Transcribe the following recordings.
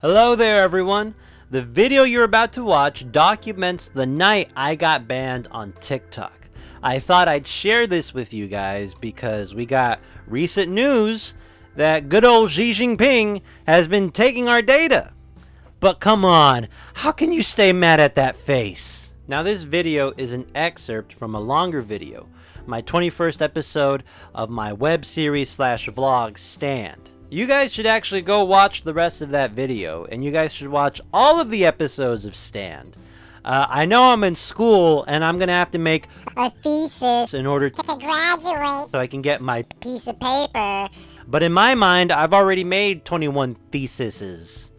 Hello there everyone! The video you're about to watch documents the night I got banned on TikTok. I thought I'd share this with you guys because we got recent news that good old Xi Jinping has been taking our data. But come on, how can you stay mad at that face? Now this video is an excerpt from a longer video, my 21st episode of my web series / vlog Stand. You guys should actually go watch the rest of that video, and you guys should watch all of the episodes of Stand. I know I'm in school, and I'm gonna have to make a thesis in order to graduate, so I can get my piece of paper. But in my mind, I've already made 21 theses,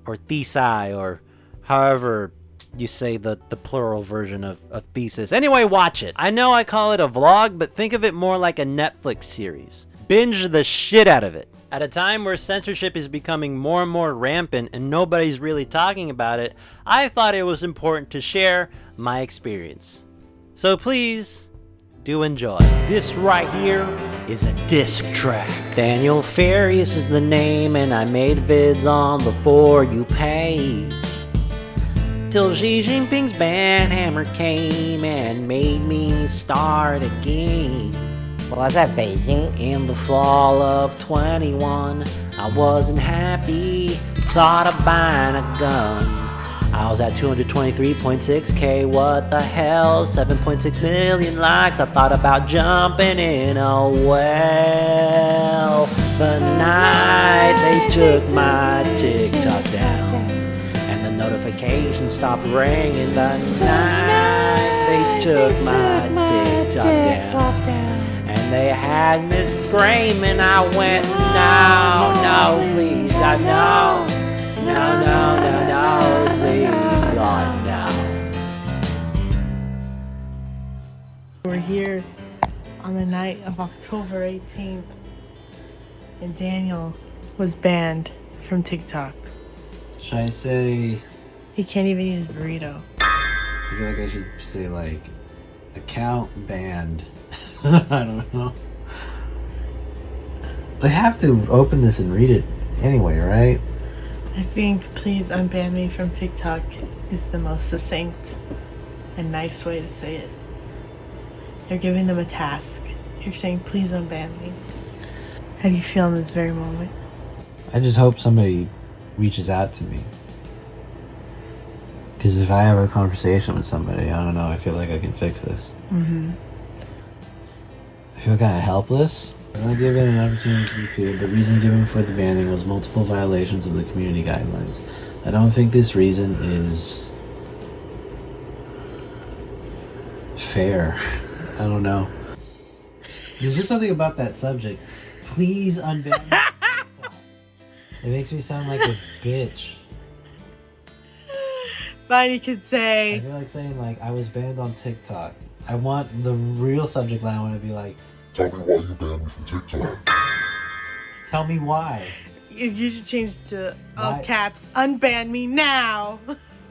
or thesi, or however you say the plural version of thesis. Anyway, watch it. I know I call it a vlog, but think of it more like a Netflix series. Binge the shit out of it. At a time where censorship is becoming more and more rampant and nobody's really talking about it, I thought it was important to share my experience. So please, do enjoy. This right here is a disc track. Daniel Farias is the name, and I made vids on before you pay. Till Xi Jinping's ban hammer came and made me start again. 我在北京 In the fall of 21, I wasn't happy, thought of buying a gun. I was at 223.6k, what the hell, 7.6 million likes. I thought about jumping in a well. The night they took my TikTok down, and the notifications stopped ringing. The night they took my TikTok down, and they had me screaming. I went, no, no, please, God, no. No, no, no, no, please, God, no. We're here on the night of October 18th, and Daniel was banned from TikTok. Should I say... He can't even eat his burrito. I feel like I should say, like, account banned. I don't know. They have to open this and read it anyway, right? I think please unban me from TikTok is the most succinct and nice way to say it. You're giving them a task. You're saying please unban me. How do you feel in this very moment? I just hope somebody reaches out to me. Because if I have a conversation with somebody, I don't know, I feel like I can fix this. Mm-hmm. I feel kind of helpless. When I given an opportunity to be clear, the reason given for the banning was multiple violations of the community guidelines. I don't think this reason is fair. I don't know. There's just something about that subject. Please unban me. It makes me sound like a bitch. Fine, you could I say, feel like saying, like, I was banned on TikTok. I want the real subject line. I want to be like, tell me why you banned me from TikTok. tell me why. you should change it to all Why? caps, unban me now.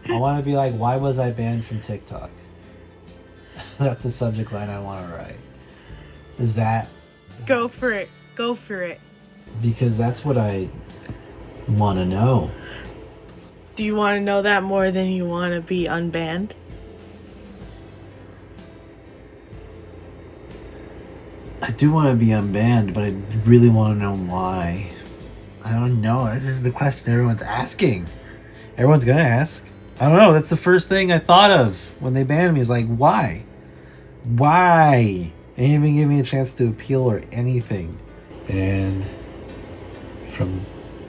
I want to be like, why was I banned from TikTok? That's the subject line I want to write. Is that... Go for it. Go for it. Because that's what I want to know. Do you want to know that more than you want to be unbanned? I do want to be unbanned, but I really want to know why. I don't know. This is the question everyone's asking. Everyone's going to ask. I don't know. That's the first thing I thought of when they banned me. Is like, why? Why? They didn't even give me a chance to appeal or anything. Banned from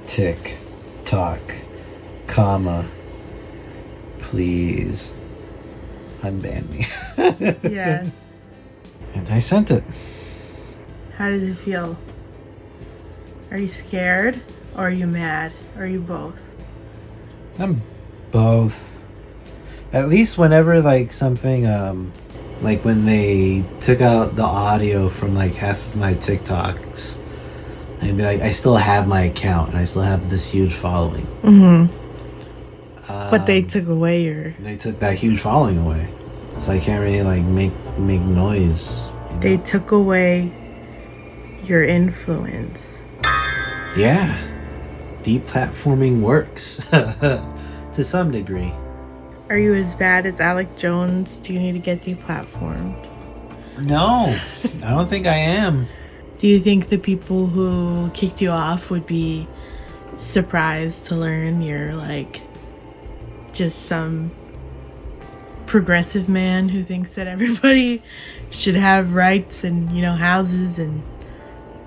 TikTok, comma, please unban me. Yeah. And I sent it. How does it feel? Are you scared? Or are you mad? Or are you both? I'm both. At least whenever like something like when they took out the audio from like half of my TikToks, I'd be like, I still have my account and I still have this huge following. Mm-hmm. But they took away your... They took that huge following away. So I can't really like make noise. You know? They took away your influence. Yeah. deplatforming works to some degree. Are you as bad as Alec Jones? Do you need to get deplatformed? No, I don't think I am. Do you think the people who kicked you off would be surprised to learn you're like just some progressive man who thinks that everybody should have rights and, you know, houses and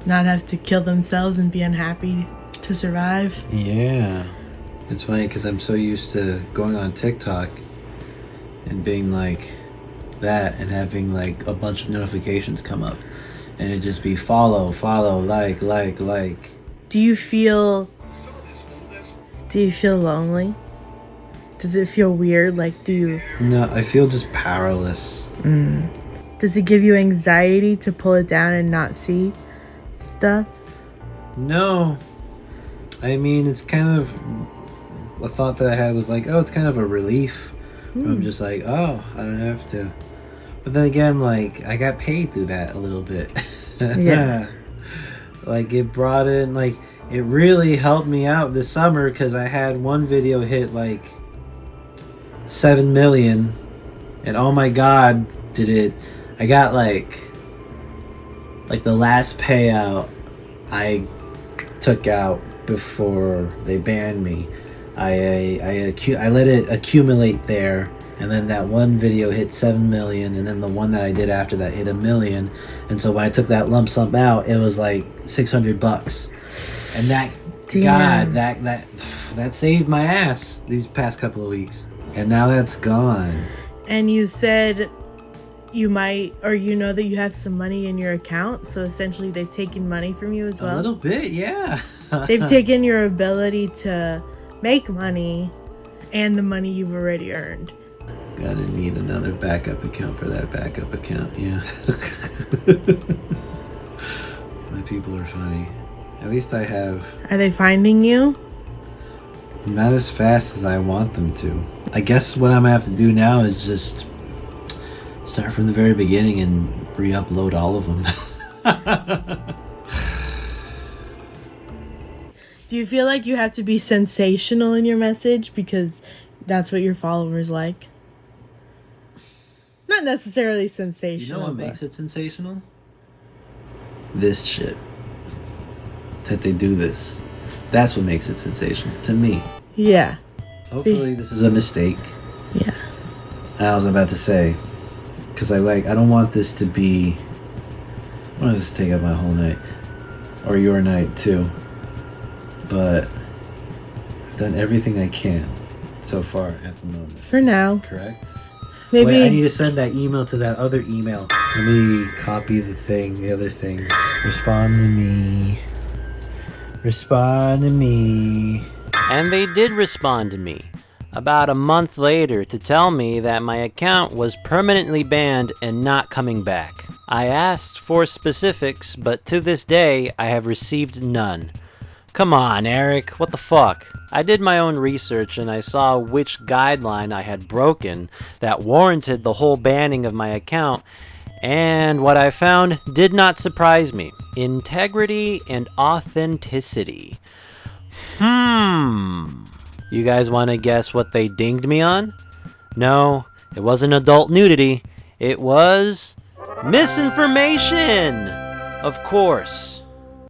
not have to kill themselves and be unhappy to survive? Yeah. It's funny because I'm so used to going on TikTok and being like that and having like a bunch of notifications come up and it'd just be follow, like. Do you feel lonely? Does it feel weird? Like, do you... No, I feel just powerless. Does it give you anxiety to pull it down and not see stuff? No. I mean, it's kind of... A thought that I had was like, oh, it's kind of a relief. I'm just like, oh, I don't have to. But then again, like, I got paid through that a little bit. Yeah. Like, it brought in, like, it really helped me out this summer because I had one video hit, like, 7 million. And oh my god, did it... I got, like the last payout I took out before they banned me. I let it accumulate there, and then that one video hit 7 million, and then the one that I did after that hit 1 million, and so when I took that lump sum out, it was like $600, and that Damn. God, that saved my ass these past couple of weeks, and now that's gone. And you said you might, or you know that you have some money in your account, so essentially they've taken money from you as well. A little bit, yeah. They've taken your ability to make money and the money you've already earned. Gotta need another backup account for that backup account, yeah. My people are funny. At least I have... Are they finding you? Not as fast as I want them to. I guess what I'm gonna have to do now is just start from the very beginning and re-upload all of them. Do you feel like you have to be sensational in your message because that's what your followers like? Not necessarily sensational. You know what makes it sensational? This shit. That they do this. That's what makes it sensational to me. Yeah. Hopefully this is a mistake. Yeah. I was about to say, because I don't want this to be... I don't want this to take up my whole night. Or your night too. But I've done everything I can so far at the moment. For now. Correct? Maybe. Wait, I need to send that email to that other email. Let me copy the other thing. Respond to me. Respond to me. And they did respond to me about a month later to tell me that my account was permanently banned and not coming back. I asked for specifics, but to this day, I have received none. Come on, Eric, what the fuck? I did my own research and I saw which guideline I had broken that warranted the whole banning of my account, and what I found did not surprise me. Integrity and authenticity. You guys want to guess what they dinged me on? No, it wasn't adult nudity. It was misinformation! Of course.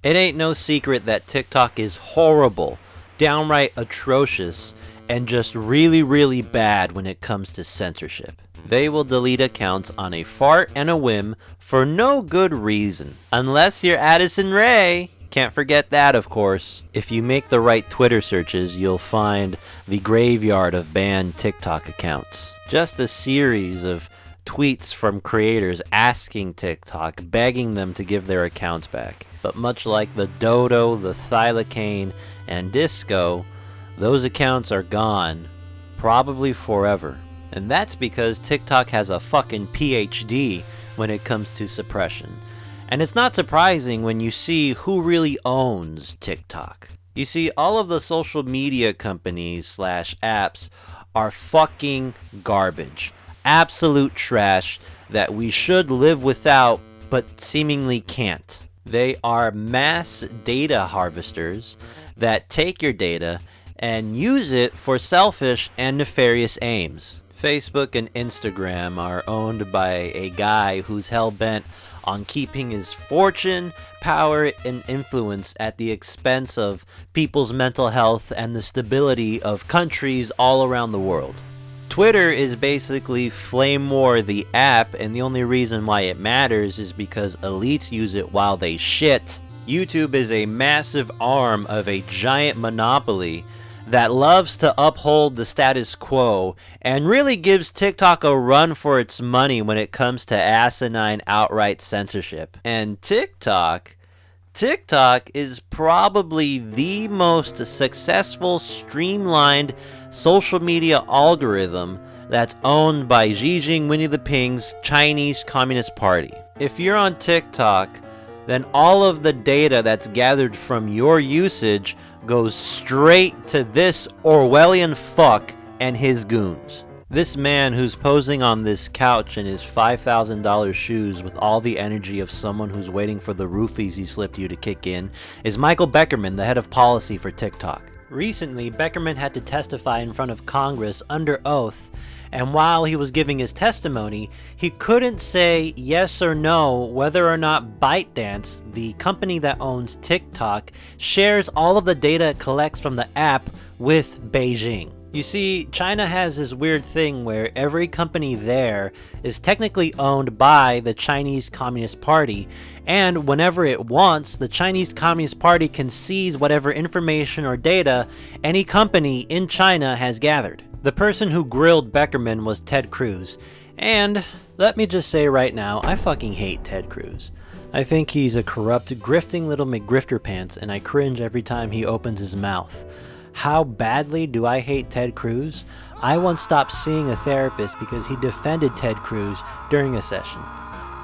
It ain't no secret that TikTok is horrible, downright atrocious, and just really, really bad when it comes to censorship. They will delete accounts on a fart and a whim for no good reason. Unless you're Addison Rae. Can't forget that, of course. If you make the right Twitter searches, you'll find the graveyard of banned TikTok accounts. Just a series of tweets from creators asking TikTok, begging them to give their accounts back. But much like the Dodo, the Thylacane, and Disco, those accounts are gone, probably forever. And that's because TikTok has a fucking PhD when it comes to suppression. And it's not surprising when you see who really owns TikTok. You see, all of the social media companies / apps are fucking garbage. Absolute trash that we should live without, but seemingly can't. They are mass data harvesters that take your data and use it for selfish and nefarious aims. Facebook and Instagram are owned by a guy who's hell-bent on keeping his fortune, power, and influence at the expense of people's mental health and the stability of countries all around the world. Twitter is basically Flame War the app, and the only reason why it matters is because elites use it while they shit. YouTube is a massive arm of a giant monopoly that loves to uphold the status quo and really gives TikTok a run for its money when it comes to asinine outright censorship. And TikTok is probably the most successful streamlined social media algorithm that's owned by Xi Jinping's Chinese Communist Party. If you're on TikTok, then all of the data that's gathered from your usage goes straight to this Orwellian fuck and his goons. This man who's posing on this couch in his $5,000 shoes with all the energy of someone who's waiting for the roofies he slipped you to kick in is Michael Beckerman, the head of policy for TikTok. Recently, Beckerman had to testify in front of Congress under oath, and while he was giving his testimony, he couldn't say yes or no whether or not ByteDance, the company that owns TikTok, shares all of the data it collects from the app with Beijing. You see, China has this weird thing where every company there is technically owned by the Chinese Communist Party, and whenever it wants, the Chinese Communist Party can seize whatever information or data any company in China has gathered. The person who grilled Beckerman was Ted Cruz, and let me just say right now, I fucking hate Ted Cruz. I think he's a corrupt, grifting little McGrifterpants, and I cringe every time he opens his mouth. How badly do I hate Ted Cruz? I once stopped seeing a therapist because he defended Ted Cruz during a session.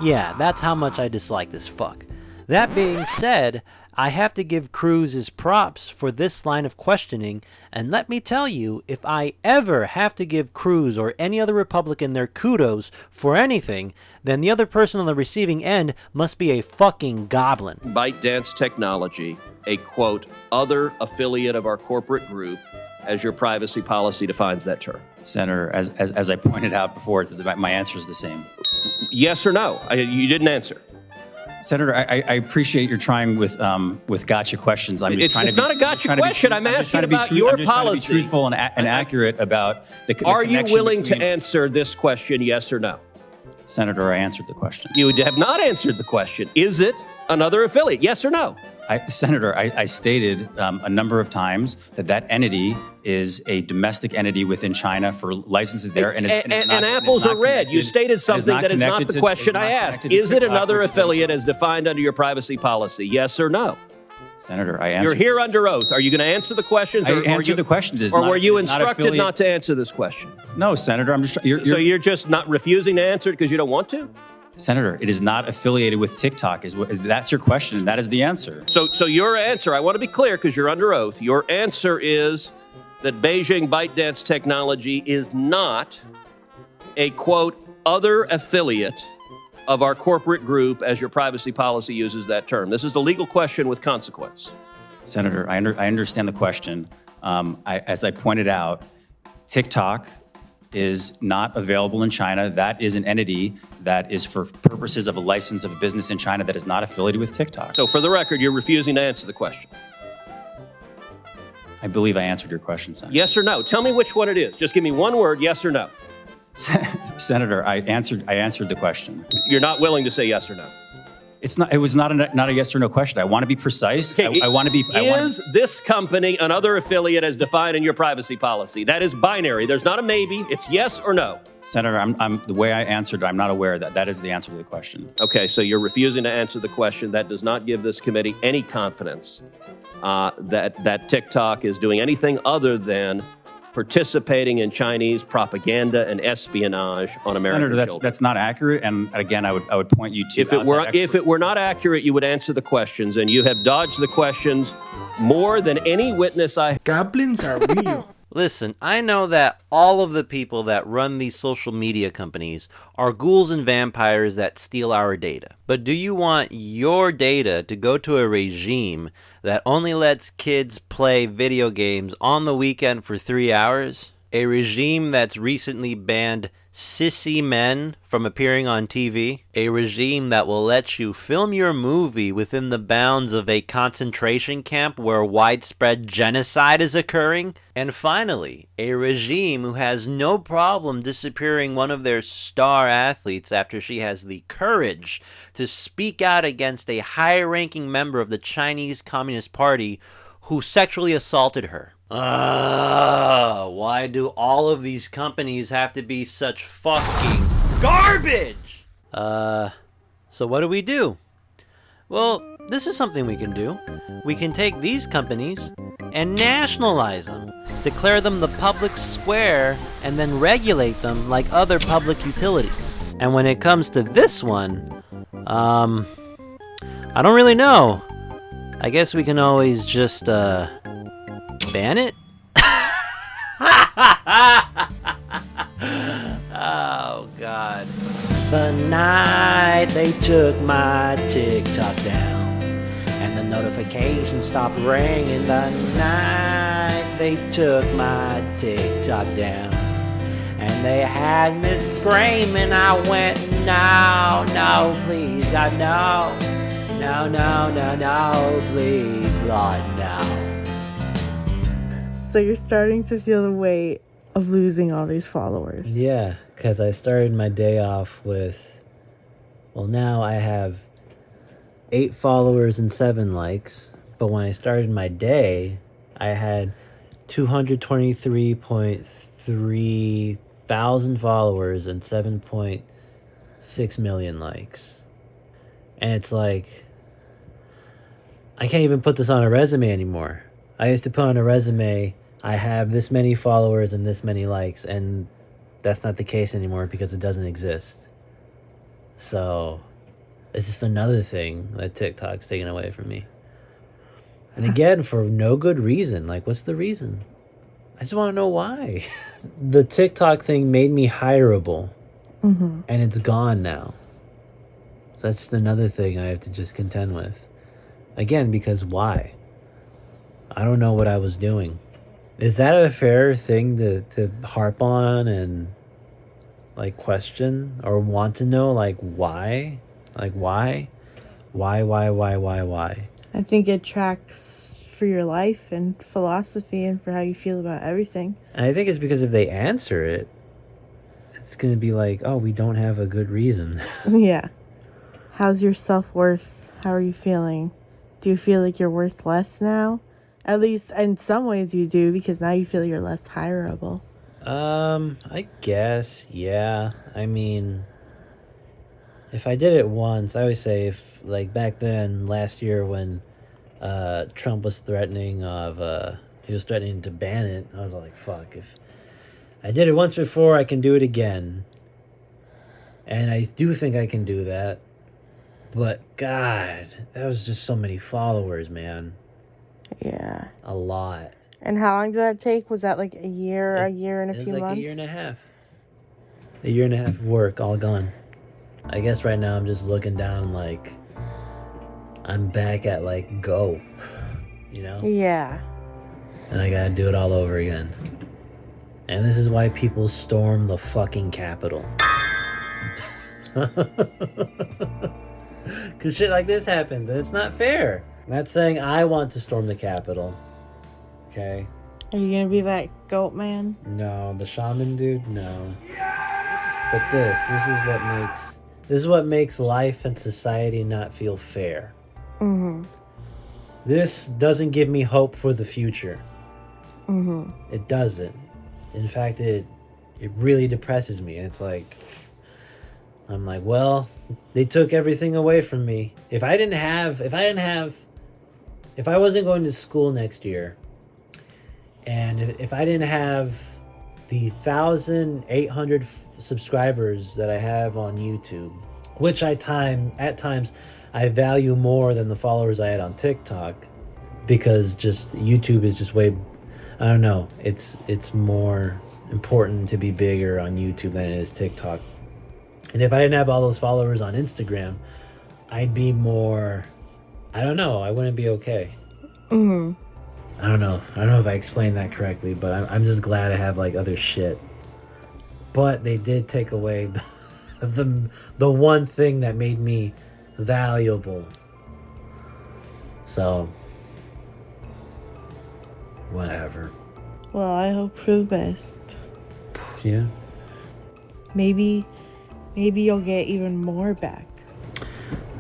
Yeah, that's how much I dislike this fuck. That being said, I have to give Cruz his props for this line of questioning, and let me tell you, if I ever have to give Cruz or any other Republican their kudos for anything, then the other person on the receiving end must be a fucking goblin. ByteDance Technology, a quote, other affiliate of our corporate group, as your privacy policy defines that term. Senator, as I pointed out before, my answer is the same. Yes or no? You didn't answer. Senator, I appreciate your trying with gotcha questions. It's not a gotcha question. I'm asking about your policy. Trying to be truthful and accurate about the Are you willing to answer this question, yes or no? Senator, I answered the question. You have not answered the question. Is it another affiliate, yes or no? Senator, I stated a number of times that entity is a domestic entity within China for licenses there. And apples are red. You stated something that is not the question I asked. Is it another affiliate as defined under your privacy policy, yes or no? Senator, I answered. You're here under oath. Are you going to answer the questions? I answered the question. Or were you instructed not to answer this question? No, Senator. I'm just. So you're just not refusing to answer it because you don't want to? Senator, it is not affiliated with TikTok. Is that's your question? And that is the answer. So your answer, I want to be clear because you're under oath. Your answer is that Beijing ByteDance Technology is not a quote other affiliate of our corporate group, as your privacy policy uses that term. This is a legal question with consequence. Senator, I understand the question. As I pointed out, TikTok is not available in China. That is an entity that is for purposes of a license of a business in China that is not affiliated with TikTok. So for the record, you're refusing to answer the question. I believe I answered your question, Senator. Yes or no? Tell me which one it is. Just give me one word, yes or no. Senator, I answered the question. You're not willing to say yes or no. It was not a yes or no question. I want to be precise. Okay, is this company another affiliate as defined in your privacy policy? That is binary. There's not a maybe. It's yes or no. Senator, I'm the way I answered, I'm not aware that that is the answer to the question. Okay, so you're refusing to answer the question. That does not give this committee any confidence that TikTok is doing anything other than participating in Chinese propaganda and espionage on American Senator, children. that's not accurate. And again, I would point you to if it were not accurate, you would answer the questions, and you have dodged the questions more than any witness I. Goblins are real. Listen, I know that all of the people that run these social media companies are ghouls and vampires that steal our data. But do you want your data to go to a regime that only lets kids play video games on the weekend for 3 hours, a regime that's recently banned sissy men from appearing on TV, a regime that will let you film your movie within the bounds of a concentration camp where widespread genocide is occurring, and finally, a regime who has no problem disappearing one of their star athletes after she has the courage to speak out against a high-ranking member of the Chinese Communist Party who sexually assaulted her. Why do all of these companies have to be such fucking garbage? So what do? Well, this is something we can do. We can take these companies and nationalize them, declare them the public square, and then regulate them like other public utilities. And when it comes to this one, I don't really know. I guess we can always just, ban it? Oh, God. The night they took my TikTok down, and the notification stopped ringing. The night they took my TikTok down, and they had me screaming. I went, no, please, God, no. No, please, Lord, no. So you're starting to feel the weight of losing all these followers. Yeah, because I started my day off with, well, now I have 8 followers and 7 likes. But when I started my day, I had 223.3 thousand followers and 7.6 million likes. And it's like, I can't even put this on a resume anymore. I used to put on a resume, I have this many followers and this many likes, and that's not the case anymore because it doesn't exist. So it's just another thing that TikTok's taken away from me. And again, for no good reason. Like, what's the reason? I just want to know why. The TikTok thing made me hireable, and it's gone now. So that's just another thing I have to just contend with. Again, because why? I don't know what I was doing. Is that a fair thing to harp on and, like, question or want to know, like, why? Like, why? Why? I think it tracks for your life and philosophy and for how you feel about everything. And I think it's because if they answer it, it's going to be like, oh, we don't have a good reason. Yeah. How's your self-worth? How are you feeling? Do you feel like you're worth less now? At least in some ways you do, because now you feel you're less hireable. I guess, yeah. I mean, if I did it once, I always say, if, like, back then, last year when Trump was threatening he was threatening to ban it, I was like, fuck, if I did it once before, I can do it again. And I do think I can do that. But, God, that was just so many followers, man. Yeah. A lot. And how long did that take? Was that like a year and a few months? It was like a year and a half. A year and a half of work, all gone. I guess right now I'm just looking down like I'm back at, like, go, you know? Yeah. And I gotta do it all over again. And this is why people storm the fucking Capitol. Because shit like this happens, and it's not fair. I'm not saying I want to storm the Capitol. Okay? Are you gonna be that goat man? No, the shaman dude, no. But this is what makes life and society not feel fair. This doesn't give me hope for the future. It doesn't. In fact, it really depresses me. And it's like, I'm like, well, they took everything away from me. If I wasn't going to school next year, and if I didn't have the 1,800 subscribers that I have on YouTube, which at times I value more than the followers I had on TikTok, because just YouTube is just way, I don't know, it's more important to be bigger on YouTube than it is TikTok. And if I didn't have all those followers on Instagram, I'd be more, I don't know, I wouldn't be okay. I don't know. I don't know if I explained that correctly, but I'm just glad I have like other shit. But they did take away the one thing that made me valuable. So whatever. Well, I hope for the best. Yeah. Maybe you'll get even more back.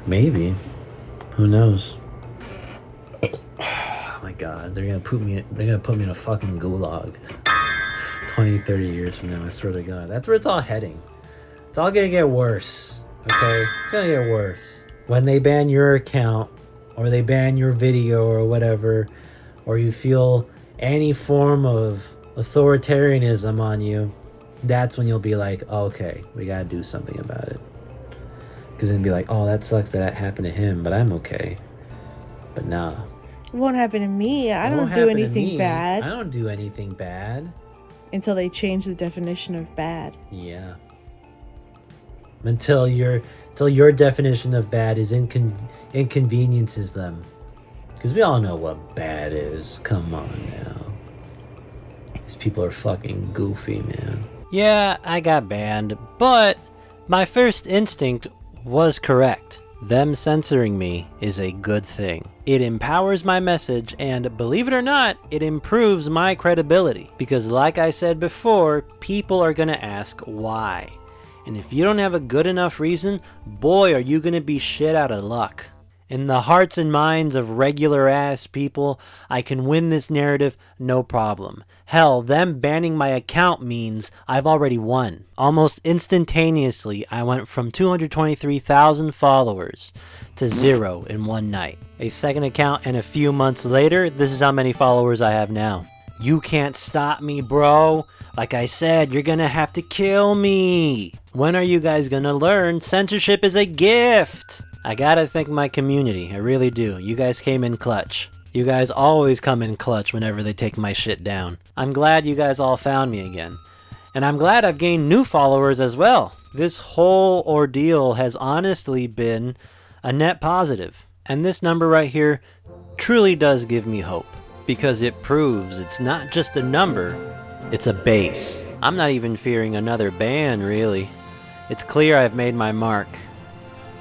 Maybe. Who knows? Oh my god, they're gonna put me in a fucking gulag 20, 30 years from now, I swear to god. That's where it's all heading. It's all gonna get worse. Okay? It's gonna get worse. When they ban your account, or they ban your video or whatever, or you feel any form of authoritarianism on you, that's when you'll be like, oh, okay, we gotta do something about it. Because then be like, oh, that sucks that happened to him, but I'm okay. But nah. It won't happen to me. I It don't won't do happen to anything me. bad I don't do anything bad. until they change the definition of bad. Yeah. Until your definition of bad is inconveniences them. Because we all know what bad is. Come on now. These people are fucking goofy, man. Yeah, I got banned, but my first instinct was correct. Them censoring me is a good thing. It empowers my message, and believe it or not, it improves my credibility. Because like I said before, people are gonna ask why. And if you don't have a good enough reason, boy, are you gonna be shit out of luck. In the hearts and minds of regular ass people, I can win this narrative no problem. Hell, them banning my account means I've already won. Almost instantaneously, I went from 223,000 followers to 0 in one night. A second account, and a few months later, this is how many followers I have now. You can't stop me, bro. Like I said, you're gonna have to kill me. When are you guys gonna learn censorship is a gift? I gotta thank my community, I really do. You guys came in clutch. You guys always come in clutch whenever they take my shit down. I'm glad you guys all found me again. And I'm glad I've gained new followers as well. This whole ordeal has honestly been a net positive. And this number right here truly does give me hope. Because it proves it's not just a number, it's a base. I'm not even fearing another ban, really. It's clear I've made my mark.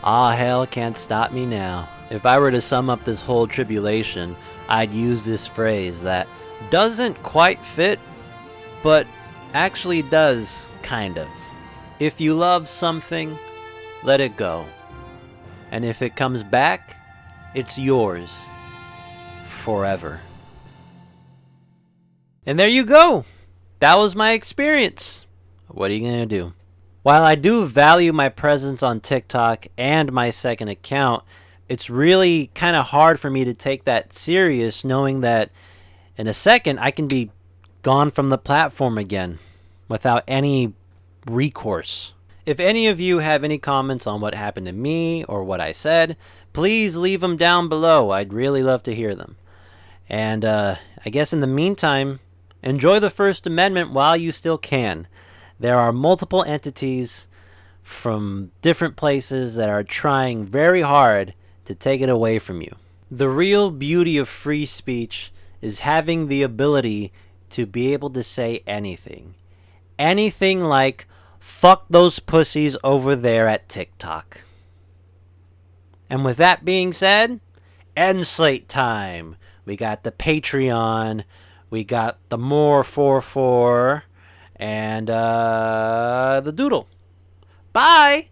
Ah, hell can't stop me now. If I were to sum up this whole tribulation, I'd use this phrase that doesn't quite fit, but actually does, kind of. If you love something, let it go. And if it comes back, it's yours. Forever. And there you go! That was my experience. What are you gonna do? While I do value my presence on TikTok and my second account, it's really kind of hard for me to take that serious, knowing that in a second I can be gone from the platform again without any recourse. If any of you have any comments on what happened to me or what I said, please leave them down below. I'd really love to hear them. And I guess in the meantime, enjoy the First Amendment while you still can. There are multiple entities from different places that are trying very hard to take it away from you. The real beauty of free speech is having the ability to be able to say anything. Anything like, fuck those pussies over there at TikTok. And with that being said, end slate time. We got the Patreon, we got the More 44, and the Doodle. Bye!